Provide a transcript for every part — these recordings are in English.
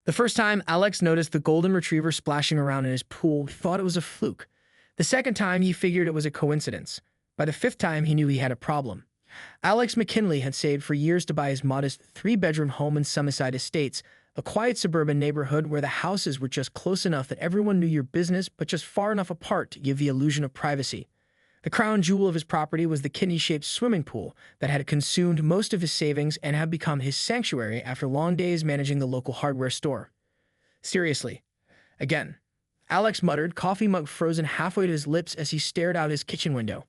The first time Alex noticed the golden retriever splashing around in his pool, he thought it was a fluke. The second time, he figured it was a coincidence. By the fifth time, he knew he had a problem. Alex McKinley had saved for years to buy his modest three-bedroom home in Summerside Estates, a quiet suburban neighborhood where the houses were just close enough that everyone knew your business, but just far enough apart to give the illusion of privacy. The crown jewel of his property was the kidney-shaped swimming pool that had consumed most of his savings and had become his sanctuary after long days managing the local hardware store. Seriously. Again. Alex muttered, coffee mug frozen halfway to his lips as he stared out his kitchen window.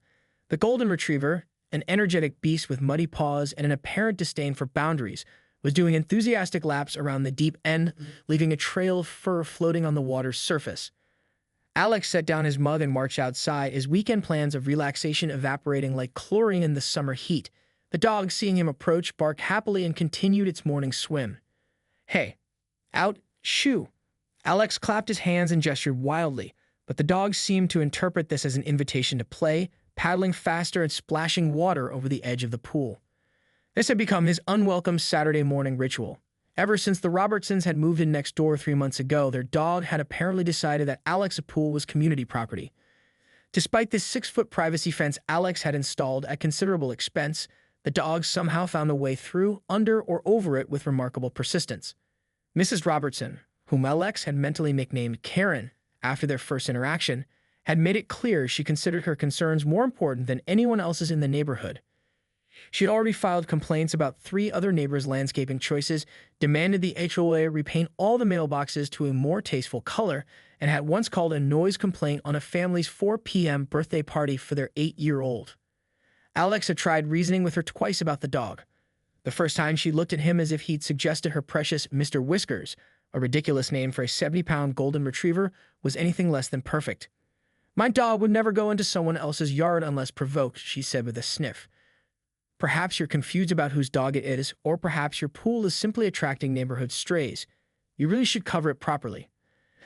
The golden retriever, an energetic beast with muddy paws and an apparent disdain for boundaries, was doing enthusiastic laps around the deep end, leaving a trail of fur floating on the water's surface. Alex set down his mug and marched outside, his weekend plans of relaxation evaporating like chlorine in the summer heat. The dog, seeing him approach, barked happily and continued its morning swim. "Hey, out, shoo!" Alex clapped his hands and gestured wildly, but the dog seemed to interpret this as an invitation to play, paddling faster and splashing water over the edge of the pool. This had become his unwelcome Saturday morning ritual. Ever since the Robertsons had moved in next door 3 months ago, their dog had apparently decided that Alex's pool was community property. Despite this 6-foot privacy fence Alex had installed at considerable expense, the dog somehow found a way through, under, or over it with remarkable persistence. Mrs. Robertson, whom Alex had mentally nicknamed Karen after their first interaction, had made it clear she considered her concerns more important than anyone else's in the neighborhood. She had already filed complaints about 3 other neighbors' landscaping choices, demanded the HOA repaint all the mailboxes to a more tasteful color, and had once called a noise complaint on a family's 4 p.m. birthday party for their 8-year-old. Alex had tried reasoning with her twice about the dog. The first time, she looked at him as if he'd suggested her precious Mr. Whiskers, a ridiculous name for a 70-pound golden retriever, was anything less than perfect. "My dog would never go into someone else's yard unless provoked," she said with a sniff. Perhaps you're confused about whose dog it is, or perhaps your pool is simply attracting neighborhood strays. You really should cover it properly.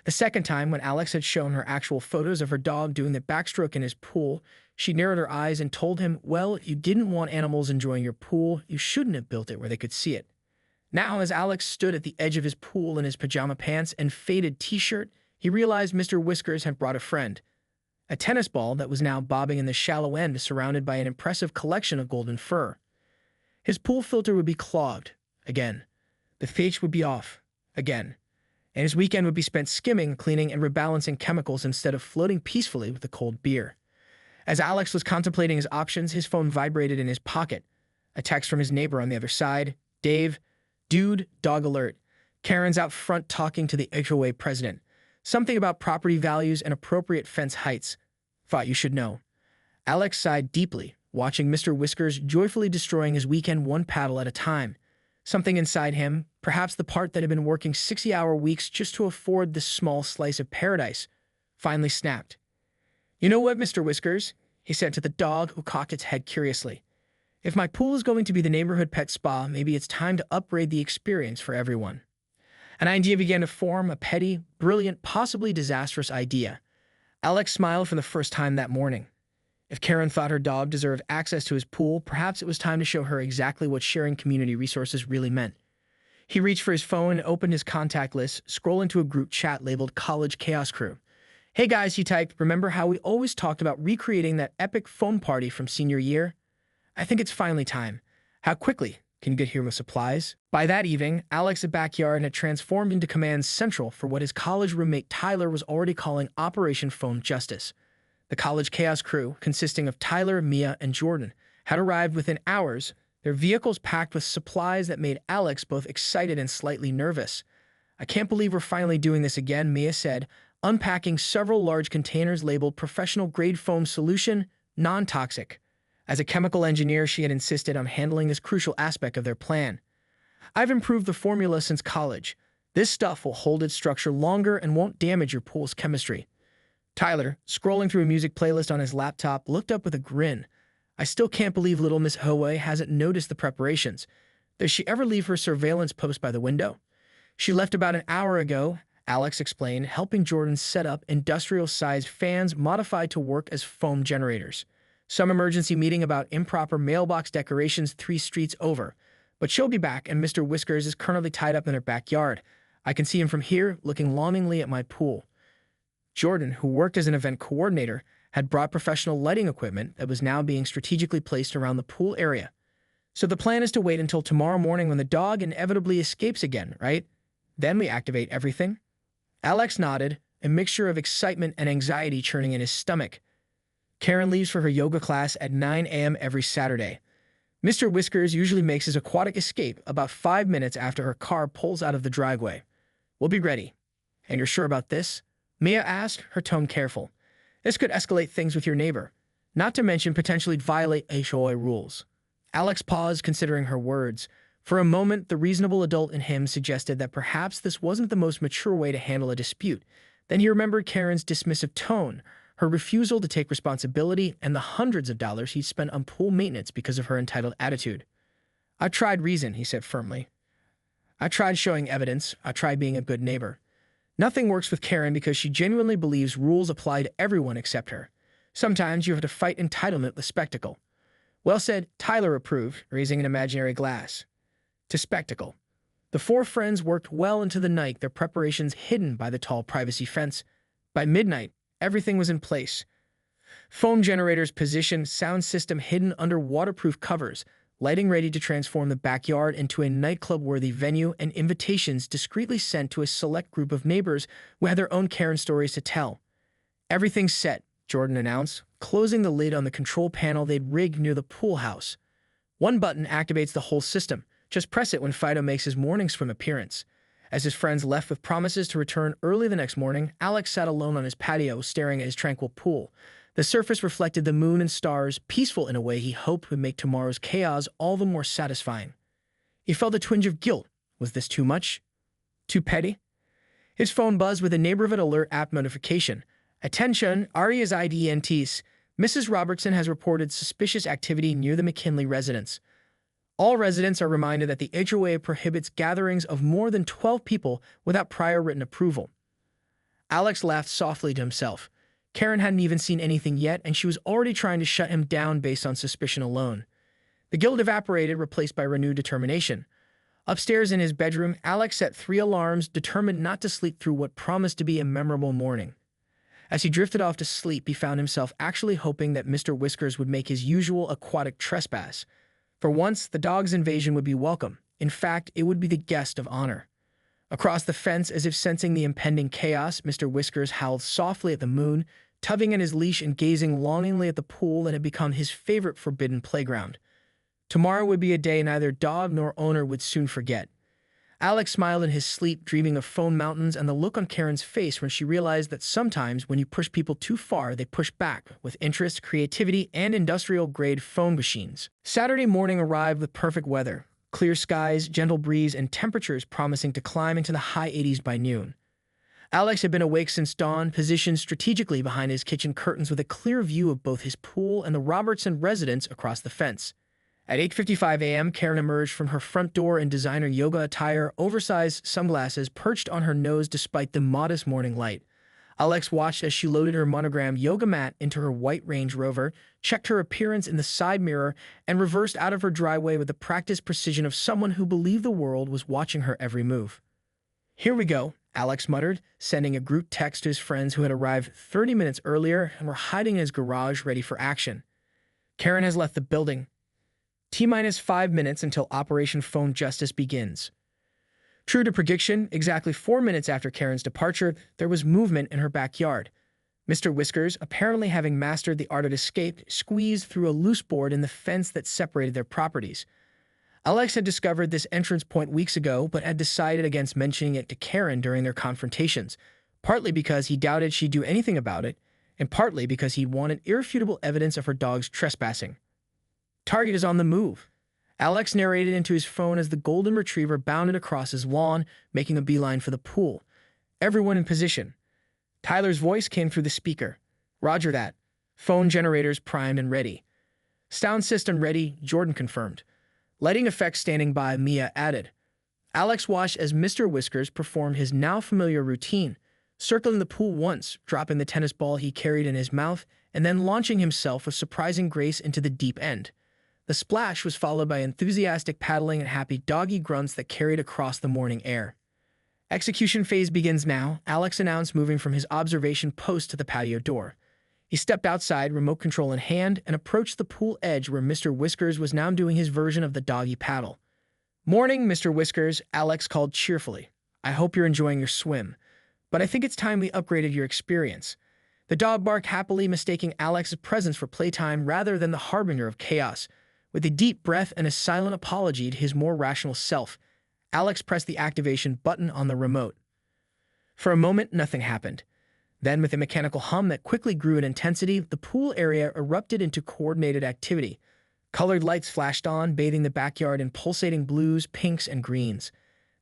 The second time, when Alex had shown her actual photos of her dog doing the backstroke in his pool, she narrowed her eyes and told him, well, you didn't want animals enjoying your pool, you shouldn't have built it where they could see it. Now, as Alex stood at the edge of his pool in his pajama pants and faded t-shirt, he realized Mr. Whiskers had brought a friend. A tennis ball that was now bobbing in the shallow end, surrounded by an impressive collection of golden fur. His pool filter would be clogged, again. The pH would be off, again. And his weekend would be spent skimming, cleaning, and rebalancing chemicals instead of floating peacefully with a cold beer. As Alex was contemplating his options, his phone vibrated in his pocket. A text from his neighbor on the other side. "Dave, dude, dog alert. Karen's out front talking to the HOA president. Something about property values and appropriate fence heights. Thought you should know." Alex sighed deeply, watching Mr. Whiskers joyfully destroying his weekend one paddle at a time. Something inside him, perhaps the part that had been working 60-hour weeks just to afford this small slice of paradise, finally snapped. "You know what, Mr. Whiskers?" he said to the dog, who cocked its head curiously. "If my pool is going to be the neighborhood pet spa, maybe it's time to upgrade the experience for everyone." An idea began to form, a petty, brilliant, possibly disastrous idea. Alex smiled for the first time that morning. If Karen thought her dog deserved access to his pool, perhaps it was time to show her exactly what sharing community resources really meant. He reached for his phone and opened his contact list, scrolling to a group chat labeled College Chaos Crew. "Hey guys," he typed, "remember how we always talked about recreating that epic phone party from senior year? I think it's finally time. How quickly can you get here with supplies?" By that evening, Alex's backyard had transformed into command central for what his college roommate Tyler was already calling Operation Phone Justice. The College Chaos Crew, consisting of Tyler, Mia, and Jordan, had arrived within hours, their vehicles packed with supplies that made Alex both excited and slightly nervous. "I can't believe we're finally doing this again," Mia said, unpacking several large containers labeled Professional-Grade Foam Solution, Non-Toxic. As a chemical engineer, she had insisted on handling this crucial aspect of their plan. "I've improved the formula since college. This stuff will hold its structure longer and won't damage your pool's chemistry." Tyler, scrolling through a music playlist on his laptop, looked up with a grin. "I still can't believe little Miss Howe hasn't noticed the preparations. Does she ever leave her surveillance post by the window?" "She left about an hour ago," Alex explained, helping Jordan set up industrial-sized fans modified to work as foam generators. "Some emergency meeting about improper mailbox decorations 3 streets over. But she'll be back, and Mr. Whiskers is currently tied up in her backyard. I can see him from here, looking longingly at my pool. Jordan, who worked as an event coordinator, had brought professional lighting equipment that was now being strategically placed around the pool area. So the plan is to wait until tomorrow morning when the dog inevitably escapes again, right? Then we activate everything? Alex nodded, a mixture of excitement and anxiety churning in his stomach. Karen leaves for her yoga class at 9 a.m. every Saturday. Mr. Whiskers usually makes his aquatic escape about 5 minutes after her car pulls out of the driveway. We'll be ready. And you're sure about this? Mia asked, her tone careful. This could escalate things with your neighbor, not to mention potentially violate HOA rules. Alex paused, considering her words. For a moment, the reasonable adult in him suggested that perhaps this wasn't the most mature way to handle a dispute. Then he remembered Karen's dismissive tone, her refusal to take responsibility, and the hundreds of dollars he'd spent on pool maintenance because of her entitled attitude. I tried reason, he said firmly. I tried showing evidence. I tried being a good neighbor. Nothing works with Karen because she genuinely believes rules apply to everyone except her. Sometimes you have to fight entitlement with spectacle. Well said, Tyler approved, raising an imaginary glass. To spectacle. The four friends worked well into the night, their preparations hidden by the tall privacy fence. By midnight, everything was in place. Phone generators positioned, sound system hidden under waterproof covers, lighting ready to transform the backyard into a nightclub-worthy venue, and invitations discreetly sent to a select group of neighbors who had their own Karen stories to tell. Everything's set, Jordan announced, closing the lid on the control panel they'd rigged near the pool house. One button activates the whole system. Just press it when Fido makes his morning swim appearance. As his friends left with promises to return early the next morning, Alex sat alone on his patio, staring at his tranquil pool. The surface reflected the moon and stars, peaceful in a way he hoped would make tomorrow's chaos all the more satisfying. He felt a twinge of guilt. Was this too much? Too petty? His phone buzzed with a neighborhood alert app notification. Attention, Arias IDNTs. Mrs. Robertson has reported suspicious activity near the McKinley residence. All residents are reminded that the HOA prohibits gatherings of more than 12 people without prior written approval. Alex laughed softly to himself. Karen hadn't even seen anything yet, and she was already trying to shut him down based on suspicion alone. The guilt evaporated, replaced by renewed determination. Upstairs in his bedroom, Alex set 3 alarms, determined not to sleep through what promised to be a memorable morning. As he drifted off to sleep, he found himself actually hoping that Mr. Whiskers would make his usual aquatic trespass. For once, the dog's invasion would be welcome. In fact, it would be the guest of honor. Across the fence, as if sensing the impending chaos, Mr. Whiskers howled softly at the moon, tugging at his leash and gazing longingly at the pool that had become his favorite forbidden playground. Tomorrow would be a day neither dog nor owner would soon forget. Alex smiled in his sleep, dreaming of phone mountains and the look on Karen's face when she realized that sometimes when you push people too far, they push back with interest, creativity, and industrial-grade phone machines. Saturday morning arrived with perfect weather. Clear skies, gentle breeze, and temperatures promising to climb into the high 80s by noon. Alex had been awake since dawn, positioned strategically behind his kitchen curtains with a clear view of both his pool and the Robertson residence across the fence. At 8:55 a.m., Karen emerged from her front door in designer yoga attire, oversized sunglasses perched on her nose despite the modest morning light. Alex watched as she loaded her monogrammed yoga mat into her white Range Rover, checked her appearance in the side mirror, and reversed out of her driveway with the practiced precision of someone who believed the world was watching her every move. "Here we go," Alex muttered, sending a group text to his friends who had arrived 30 minutes earlier and were hiding in his garage ready for action. Karen has left the building. T-minus 5 minutes until Operation Phone Justice begins. True to prediction, exactly 4 minutes after Karen's departure, there was movement in her backyard. Mr. Whiskers, apparently having mastered the art of escape, squeezed through a loose board in the fence that separated their properties. Alex had discovered this entrance point weeks ago, but had decided against mentioning it to Karen during their confrontations, partly because he doubted she'd do anything about it, and partly because he wanted irrefutable evidence of her dog's trespassing. "Target is on the move," Alex narrated into his phone as the golden retriever bounded across his lawn, making a beeline for the pool. "Everyone in position." Tyler's voice came through the speaker. "Roger that. Phone generators primed and ready." "Sound system ready," Jordan confirmed. "Lighting effects standing by," Mia added. Alex watched as Mr. Whiskers performed his now familiar routine, circling the pool once, dropping the tennis ball he carried in his mouth, and then launching himself with surprising grace into the deep end. The splash was followed by enthusiastic paddling and happy doggy grunts that carried across the morning air. Execution phase begins now, Alex announced, moving from his observation post to the patio door. He stepped outside, remote control in hand, and approached the pool edge where Mr. Whiskers was now doing his version of the doggy paddle. "Morning, Mr. Whiskers," Alex called cheerfully. "I hope you're enjoying your swim. But I think it's time we upgraded your experience." The dog barked happily, mistaking Alex's presence for playtime rather than the harbinger of chaos. With a deep breath and a silent apology to his more rational self, Alex pressed the activation button on the remote. For a moment, nothing happened. Then, with a mechanical hum that quickly grew in intensity, the pool area erupted into coordinated activity. Colored lights flashed on, bathing the backyard in pulsating blues, pinks, and greens.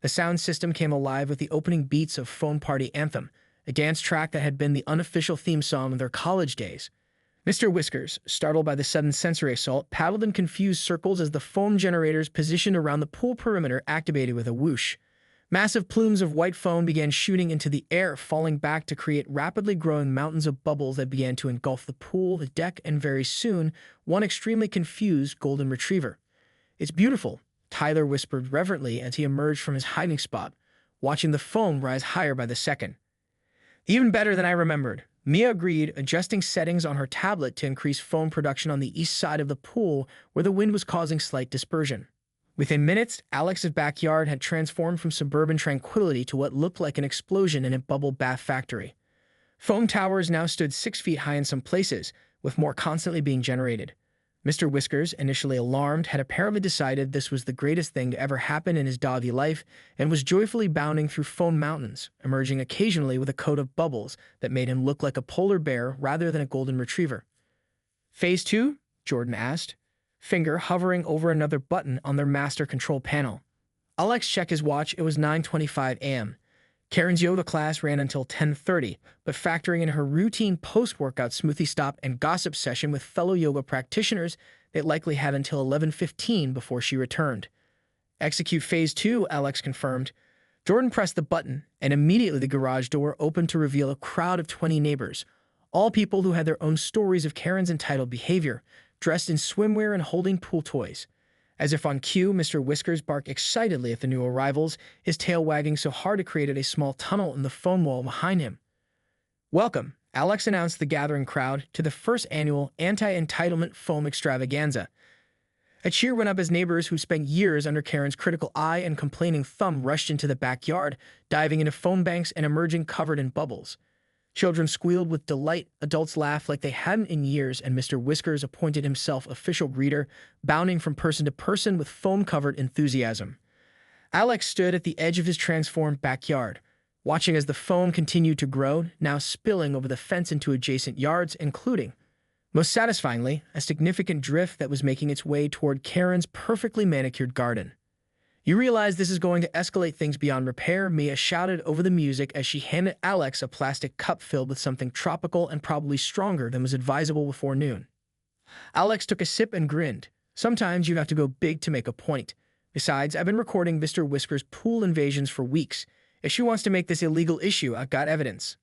The sound system came alive with the opening beats of Phone Party Anthem, a dance track that had been the unofficial theme song of their college days. Mr. Whiskers, startled by the sudden sensory assault, paddled in confused circles as the foam generators positioned around the pool perimeter activated with a whoosh. Massive plumes of white foam began shooting into the air, falling back to create rapidly growing mountains of bubbles that began to engulf the pool, the deck, and very soon, one extremely confused golden retriever. "It's beautiful," Tyler whispered reverently as he emerged from his hiding spot, watching the foam rise higher by the second. "Even better than I remembered," Mia agreed, adjusting settings on her tablet to increase foam production on the east side of the pool where the wind was causing slight dispersion. Within minutes, Alex's backyard had transformed from suburban tranquility to what looked like an explosion in a bubble bath factory. Foam towers now stood 6 feet high in some places, with more constantly being generated. Mr. Whiskers, initially alarmed, had apparently decided this was the greatest thing to ever happen in his doggy life and was joyfully bounding through foam mountains, emerging occasionally with a coat of bubbles that made him look like a polar bear rather than a golden retriever. "Phase 2? Jordan asked, finger hovering over another button on their master control panel. Alex checked his watch. It was 9:25 a.m. Karen's yoga class ran until 10:30, but factoring in her routine post-workout smoothie stop and gossip session with fellow yoga practitioners, they likely had until 11:15 before she returned. "Execute phase 2, Alex confirmed. Jordan pressed the button, and immediately the garage door opened to reveal a crowd of 20 neighbors, all people who had their own stories of Karen's entitled behavior, dressed in swimwear and holding pool toys. As if on cue, Mr. Whiskers barked excitedly at the new arrivals, his tail wagging so hard it created a small tunnel in the foam wall behind him. "Welcome," Alex announced the gathering crowd, "to the first annual anti-entitlement foam extravaganza." A cheer went up as neighbors who spent years under Karen's critical eye and complaining thumb rushed into the backyard, diving into foam banks and emerging covered in bubbles. Children squealed with delight, adults laughed like they hadn't in years, and Mr. Whiskers appointed himself official greeter, bounding from person to person with foam-covered enthusiasm. Alex stood at the edge of his transformed backyard, watching as the foam continued to grow, now spilling over the fence into adjacent yards, including, most satisfyingly, a significant drift that was making its way toward Karen's perfectly manicured garden. "You realize this is going to escalate things beyond repair," Mia shouted over the music as she handed Alex a plastic cup filled with something tropical and probably stronger than was advisable before noon. Alex took a sip and grinned. "Sometimes you have to go big to make a point. Besides, I've been recording Mr. Whiskers' pool invasions for weeks. If she wants to make this a legal issue, I've got evidence."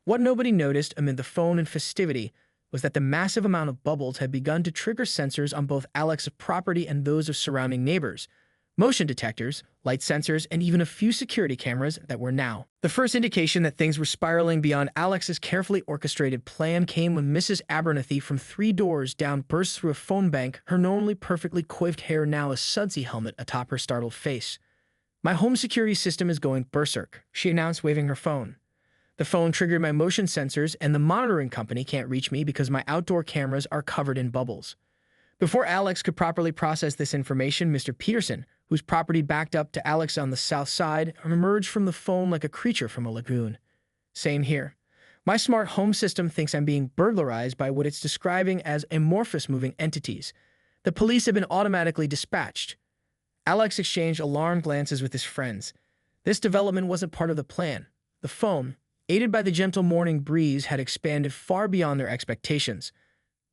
What nobody noticed amid the foam and festivity was that the massive amount of bubbles had begun to trigger sensors on both Alex's property and those of surrounding neighbors. Motion detectors, light sensors, and even a few security cameras that were now. The first indication that things were spiraling beyond Alex's carefully orchestrated plan came when Mrs. Abernathy from 3 doors down burst through a phone bank, her normally perfectly coiffed hair now a sudsy helmet atop her startled face. "My home security system is going berserk," she announced, waving her phone. "The phone triggered my motion sensors, and the monitoring company can't reach me because my outdoor cameras are covered in bubbles." Before Alex could properly process this information, Mr. Peterson, whose property backed up to Alex on the south side, emerged from the foam like a creature from a lagoon. "Same here. My smart home system thinks I'm being burglarized by what it's describing as amorphous moving entities. The police have been automatically dispatched." Alex exchanged alarmed glances with his friends. This development wasn't part of the plan. The foam, aided by the gentle morning breeze, had expanded far beyond their expectations.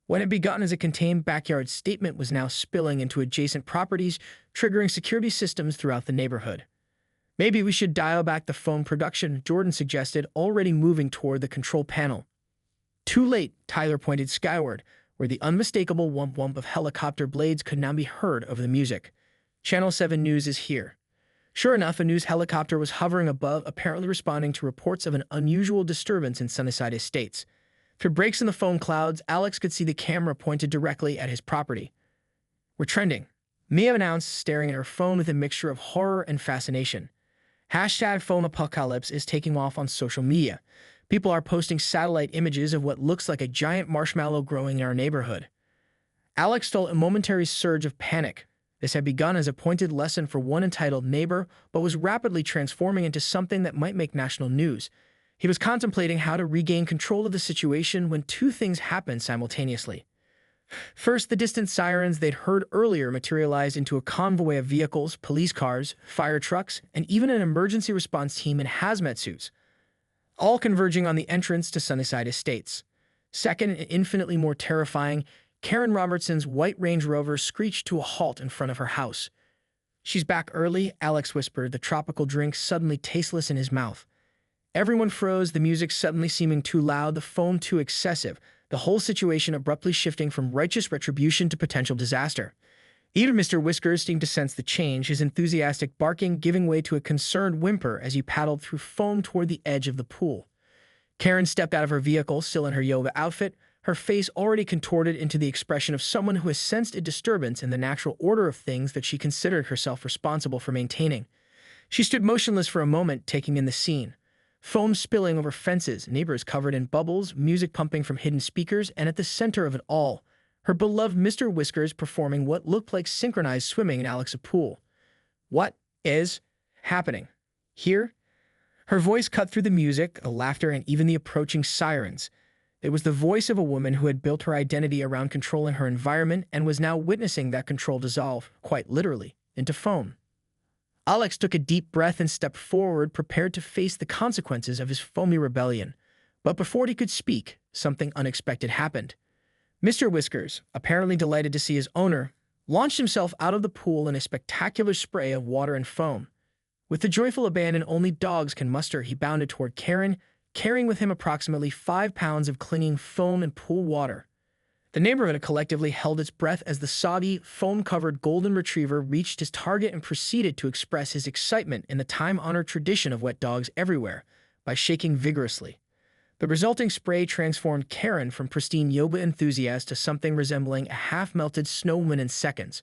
What had begun as a contained backyard statement was now spilling into adjacent properties, triggering security systems throughout the neighborhood. "Maybe we should dial back the phone production," Jordan suggested, already moving toward the control panel. "Too late," Tyler pointed skyward, where the unmistakable whump-whump of helicopter blades could now be heard over the music. "Channel 7 News is here." Sure enough, a news helicopter was hovering above, apparently responding to reports of an unusual disturbance in Sunnyside Estates. Through breaks in the foam clouds, Alex could see the camera pointed directly at his property. "We're trending," Mia announced, staring at her phone with a mixture of horror and fascination. Hashtag phone apocalypse is taking off on social media. People are posting satellite images of what looks like a giant marshmallow growing in our neighborhood. Alex felt a momentary surge of panic. This had begun as a pointed lesson for one entitled neighbor, but was rapidly transforming into something that might make national news. He was contemplating how to regain control of the situation when two things happened simultaneously. First, the distant sirens they'd heard earlier materialized into a convoy of vehicles, police cars, fire trucks, and even an emergency response team in hazmat suits, all converging on the entrance to Sunnyside Estates. Second, and infinitely more terrifying, Karen Robertson's white Range Rover screeched to a halt in front of her house. "She's back early," Alex whispered, the tropical drink suddenly tasteless in his mouth. Everyone froze, the music suddenly seeming too loud, the foam too excessive, the whole situation abruptly shifting from righteous retribution to potential disaster. Even Mr. Whiskers seemed to sense the change, his enthusiastic barking giving way to a concerned whimper as he paddled through foam toward the edge of the pool. Karen stepped out of her vehicle, still in her yoga outfit, her face already contorted into the expression of someone who has sensed a disturbance in the natural order of things that she considered herself responsible for maintaining. She stood motionless for a moment, taking in the scene. Foam spilling over fences, neighbors covered in bubbles, music pumping from hidden speakers, and at the center of it all, her beloved Mr. Whiskers performing what looked like synchronized swimming in Alex's pool. "What is happening here?" Her voice cut through the music, the laughter, and even the approaching sirens. It was the voice of a woman who had built her identity around controlling her environment and was now witnessing that control dissolve, quite literally, into foam. Alex took a deep breath and stepped forward, prepared to face the consequences of his foamy rebellion. But before he could speak, something unexpected happened. Mr. Whiskers, apparently delighted to see his owner, launched himself out of the pool in a spectacular spray of water and foam. With the joyful abandon only dogs can muster, he bounded toward Karen, carrying with him approximately 5 pounds of clinging foam and pool water. The neighborhood collectively held its breath as the soggy, foam-covered golden retriever reached his target and proceeded to express his excitement in the time-honored tradition of wet dogs everywhere by shaking vigorously. The resulting spray transformed Karen from pristine yoga enthusiast to something resembling a half-melted snowwoman in seconds.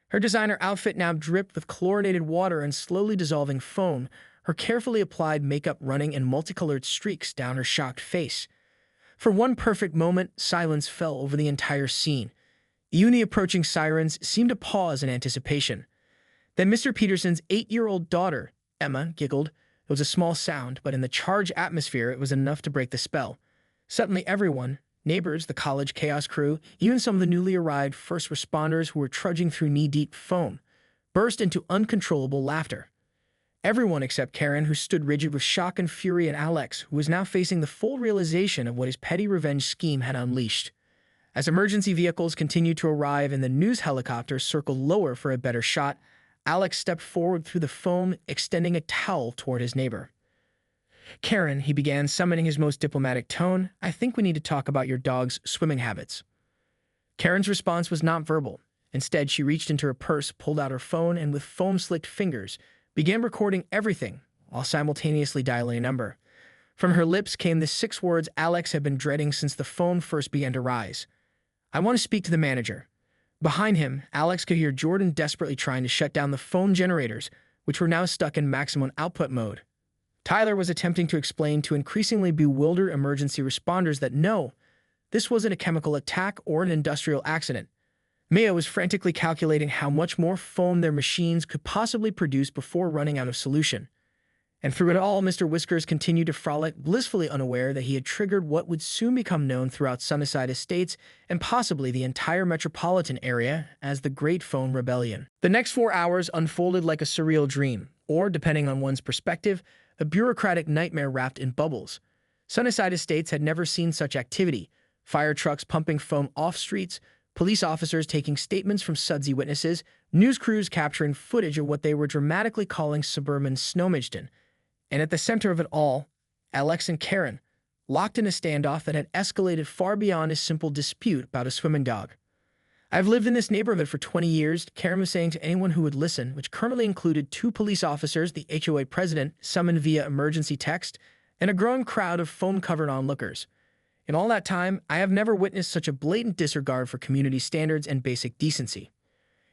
Her designer outfit now dripped with chlorinated water and slowly dissolving foam, her carefully applied makeup running in multicolored streaks down her shocked face. For one perfect moment, silence fell over the entire scene. Even the approaching sirens seemed to pause in anticipation. Then Mr. Peterson's 8-year-old daughter, Emma, giggled. It was a small sound, but in the charged atmosphere it was enough to break the spell. Suddenly everyone, neighbors, the college chaos crew, even some of the newly arrived first responders who were trudging through knee-deep foam, burst into uncontrollable laughter. Everyone except Karen, who stood rigid with shock and fury, and Alex, who was now facing the full realization of what his petty revenge scheme had unleashed. As emergency vehicles continued to arrive and the news helicopter circled lower for a better shot, Alex stepped forward through the foam, extending a towel toward his neighbor. "Karen," he began, summoning his most diplomatic tone, "I think we need to talk about your dog's swimming habits." Karen's response was not verbal. Instead, she reached into her purse, pulled out her phone, and with foam-slicked fingers, began recording everything while simultaneously dialing a number. From her lips came the 6 words Alex had been dreading since the foam first began to rise. "I want to speak to the manager." Behind him, Alex could hear Jordan desperately trying to shut down the phone generators, which were now stuck in maximum output mode. Tyler was attempting to explain to increasingly bewildered emergency responders that no, this wasn't a chemical attack or an industrial accident. Mia was frantically calculating how much more foam their machines could possibly produce before running out of solution. And through it all, Mr. Whiskers continued to frolic, blissfully unaware that he had triggered what would soon become known throughout Sunnyside Estates and possibly the entire metropolitan area as the Great Foam Rebellion. The next 4 hours unfolded like a surreal dream, or, depending on one's perspective, a bureaucratic nightmare wrapped in bubbles. Sunnyside Estates had never seen such activity: fire trucks pumping foam off streets, police officers taking statements from sudsy witnesses, news crews capturing footage of what they were dramatically calling suburban snowmageddon. And at the center of it all, Alex and Karen, locked in a standoff that had escalated far beyond a simple dispute about a swimming dog. I've lived in this neighborhood for 20 years, Karen was saying to anyone who would listen, which currently included 2 police officers, the HOA president, summoned via emergency text, and a growing crowd of foam-covered onlookers. In all that time, I have never witnessed such a blatant disregard for community standards and basic decency.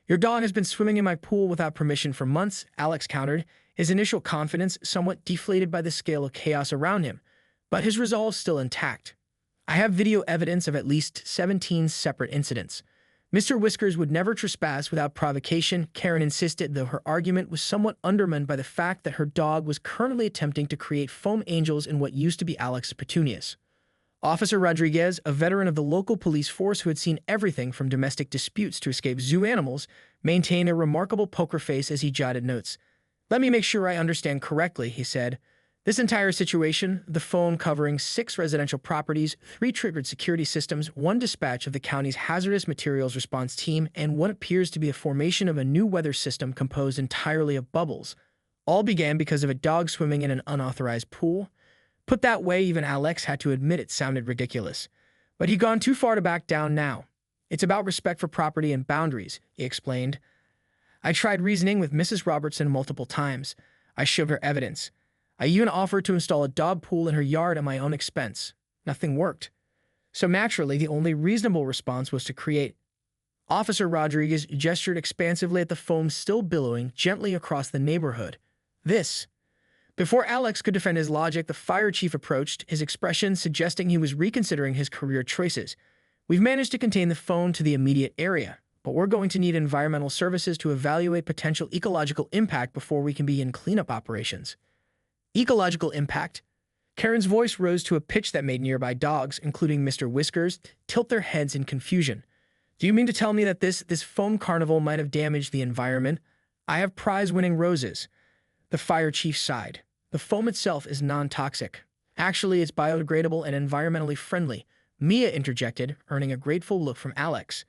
Your dog has been swimming in my pool without permission for months, Alex countered, his initial confidence somewhat deflated by the scale of chaos around him, but his resolve still intact. I have video evidence of at least 17 separate incidents. Mr. Whiskers would never trespass without provocation, Karen insisted, though her argument was somewhat undermined by the fact that her dog was currently attempting to create foam angels in what used to be Alex's petunias. Officer Rodriguez, a veteran of the local police force who had seen everything from domestic disputes to escaped zoo animals, maintained a remarkable poker face as he jotted notes. "Let me make sure I understand correctly," he said. "This entire situation, the foam covering 6 residential properties, 3 triggered security systems, 1 dispatch of the county's hazardous materials response team, and what appears to be a formation of a new weather system composed entirely of bubbles, all began because of a dog swimming in an unauthorized pool. Put that way, even Alex had to admit it sounded ridiculous. But he'd gone too far to back down now. It's about respect for property and boundaries," he explained. "I tried reasoning with Mrs. Robertson multiple times. I showed her evidence. I even offered to install a dog pool in her yard at my own expense. Nothing worked. So naturally, the only reasonable response was to create." Officer Rodriguez gestured expansively at the foam still billowing gently across the neighborhood. "This." Before Alex could defend his logic, the fire chief approached, his expression suggesting he was reconsidering his career choices. "We've managed to contain the foam to the immediate area, but we're going to need environmental services to evaluate potential ecological impact before we can begin cleanup operations." Ecological impact? Karen's voice rose to a pitch that made nearby dogs, including Mr. Whiskers, tilt their heads in confusion. "Do you mean to tell me that this foam carnival might have damaged the environment? I have prize-winning roses." The fire chief sighed. "The foam itself is non-toxic. Actually, it's biodegradable and environmentally friendly," Mia interjected, earning a grateful look from Alex.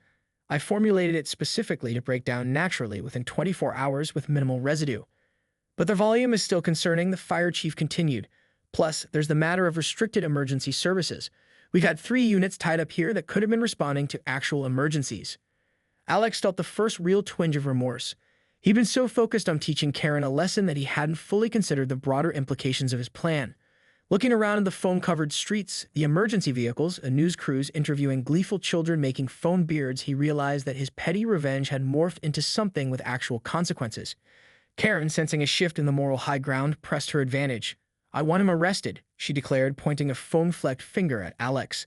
"I formulated it specifically to break down naturally within 24 hours with minimal residue." "But the volume is still concerning," the fire chief continued. "Plus, there's the matter of restricted emergency services. We've had 3 units tied up here that could have been responding to actual emergencies." Alex felt the first real twinge of remorse. He'd been so focused on teaching Karen a lesson that he hadn't fully considered the broader implications of his plan. Looking around in the foam-covered streets, the emergency vehicles, a news crews interviewing gleeful children making foam beards, he realized that his petty revenge had morphed into something with actual consequences. Karen, sensing a shift in the moral high ground, pressed her advantage. "I want him arrested," she declared, pointing a foam-flecked finger at Alex.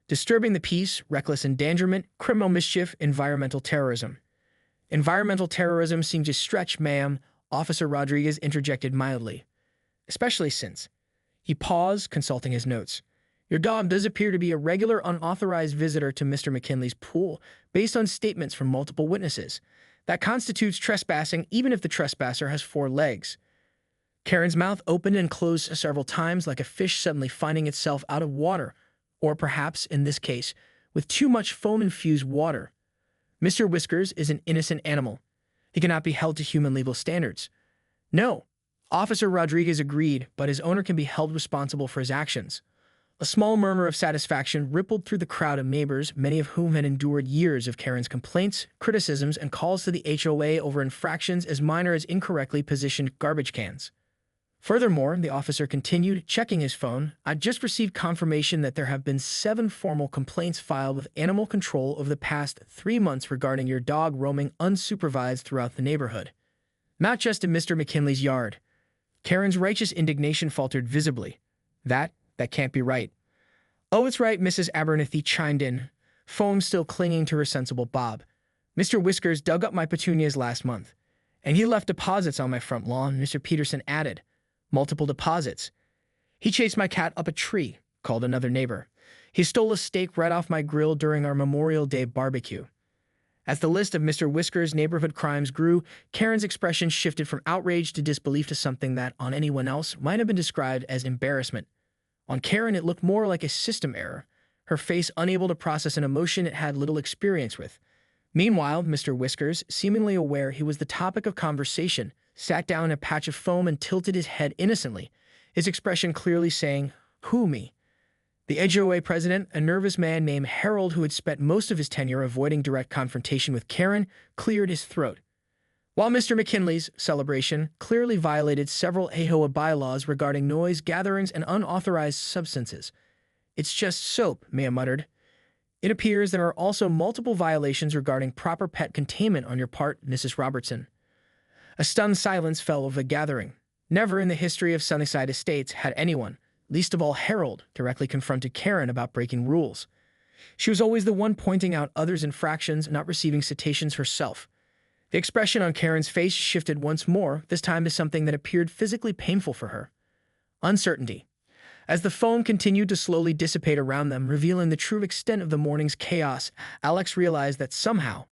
"Disturbing the peace, reckless endangerment, criminal mischief, environmental terrorism." "Environmental terrorism seems a stretch, ma'am," Officer Rodriguez interjected mildly. "Especially since—" He paused, consulting his notes. "Your dog does appear to be a regular unauthorized visitor to Mr. McKinley's pool, based on statements from multiple witnesses. That constitutes trespassing even if the trespasser has 4 legs." Karen's mouth opened and closed several times like a fish suddenly finding itself out of water, or perhaps, in this case, with too much foam-infused water. Mr. Whiskers is an innocent animal. He cannot be held to human legal standards. "No," Officer Rodriguez agreed, "but his owner can be held responsible for his actions." A small murmur of satisfaction rippled through the crowd of neighbors, many of whom had endured years of Karen's complaints, criticisms, and calls to the HOA over infractions as minor as incorrectly positioned garbage cans. Furthermore, the officer continued, checking his phone, "I've just received confirmation that there have been 7 formal complaints filed with animal control over the past 3 months regarding your dog roaming unsupervised throughout the neighborhood. Not just in Mr. McKinley's yard." Karen's righteous indignation faltered visibly. That can't be right." "Oh, it's right," Mrs. Abernathy chimed in, foam still clinging to her sensible bob. "Mr. Whiskers dug up my petunias last month. And he left deposits on my front lawn," Mr. Peterson added. "Multiple deposits. He chased my cat up a tree," called another neighbor. "He stole a steak right off my grill during our Memorial Day barbecue." As the list of Mr. Whiskers' neighborhood crimes grew, Karen's expression shifted from outrage to disbelief to something that, on anyone else, might have been described as embarrassment. On Karen, it looked more like a system error, her face unable to process an emotion it had little experience with. Meanwhile, Mr. Whiskers, seemingly aware he was the topic of conversation, sat down in a patch of foam and tilted his head innocently, his expression clearly saying, "Who, me?" The HOA president, a nervous man named Harold who had spent most of his tenure avoiding direct confrontation with Karen, cleared his throat. While Mr. McKinley's celebration clearly violated several AHOA bylaws regarding noise gatherings and unauthorized substances. "It's just soap," Maya muttered. "It appears there are also multiple violations regarding proper pet containment on your part, Mrs. Robertson." A stunned silence fell over the gathering. Never in the history of Sunnyside Estates had anyone, least of all Harold, directly confronted Karen about breaking rules. She was always the one pointing out others' infractions, not receiving citations herself. The expression on Karen's face shifted once more, this time to something that appeared physically painful for her. Uncertainty. As the foam continued to slowly dissipate around them, revealing the true extent of the morning's chaos, Alex realized that somehow,